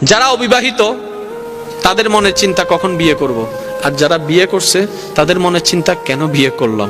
যারা অবিবাহিত তাদের মনের চিন্তা কখন বিয়ে করব, আর যারা বিয়ে করছে তাদের মনের চিন্তা কেন বিয়ে করলাম।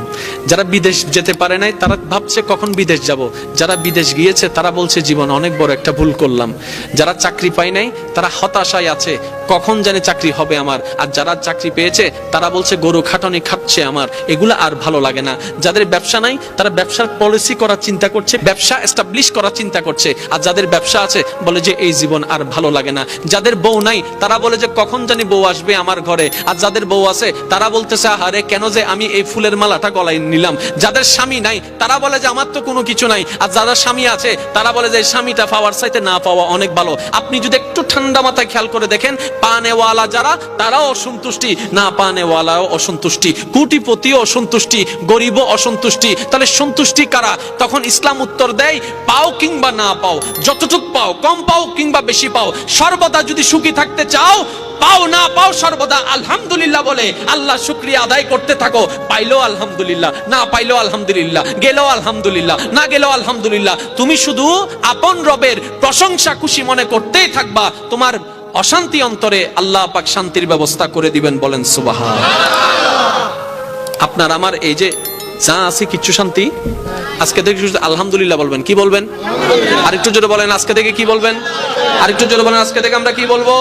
যারা বিদেশ যেতে পারে নাই তারা ভাবছে কখন বিদেশ যাব, যারা বিদেশ গিয়েছে তারা বলছে জীবন অনেক বড় একটা ভুল করলাম। যারা চাকরি পায় নাই তারা হতাশায় আছে কখন জানে চাকরি হবে আমার, আর যারা চাকরি পেয়েছে তারা বলছে গরু খাটনি খাচ্ছে আমার, এগুলো আর ভালো লাগে না। যাদের ব্যবসা নাই তারা ব্যবসার পলিসি করার চিন্তা করছে, ব্যবসা এস্টাবলিশ করার চিন্তা করছে, আর যাদের ব্যবসা আছে বলে যে এই জীবন আর ভালো লাগে না। যাদের বউ নাই তারা বলে যে কখন জানি বউ আসবে আমার ঘরে, আর যাদের বউ আছে তারা বলতেছে আরে কেন যে আমি এই ফুলের মালাটা গলায় নিলাম। যাদের স্বামী নাই তারা বলে যে আমার তো কোনো কিছু নাই, আর যাদের স্বামী আছে তারা বলে যে স্বামীটা পাওয়ার চাইতে না পাওয়া অনেক ভালো। আপনি যদি একটু ঠান্ডা মাথায় খেয়াল করে দেখেন, পানেওয়ালা যারা তারাও অসন্তুষ্টি, না পানেওয়ালাও অসন্তুষ্টি, কোটিপতিও অসন্তুষ্টি, গরিবও অসন্তুষ্টি। তাহলে সন্তুষ্টি কারা? তখন ইসলাম উত্তর দেয় পাও কিংবা না পাও, যতটুক পাও, কম পাও কিংবা বেশি পাও, সর্বদা যদি সুখী থাকতে চাও, পাও না পাও সর্বদা আলহামদুলিল্লাহ বলে আল্লাহ শুকরিয়া আদায় করতে থাকো। পাইলো আলহামদুলিল্লাহ, না পাইলো আলহামদুলিল্লাহ, গেলো আলহামদুলিল্লাহ, না গেলো আলহামদুলিল্লাহ। তুমি শুধু আপন রবের প্রশংসা খুশি মনে করতেই থাকবা, তোমার অশান্তি অন্তরে আল্লাহ পাক শান্তির ব্যবস্থা করে দিবেন। বলেন সুবহানাল্লাহ। আপনার আমার এই যে যা আছে কিচ্ছু শান্তি, আজকে থেকে শুধু আলহামদুলিল্লাহ বলবেন। কি বলবেন? আরেকটু জোরে বলেন, আজকে থেকে কি বলবেন? আরেকটু জোরে বলেন, আজকে থেকে আমরা কি বলবো?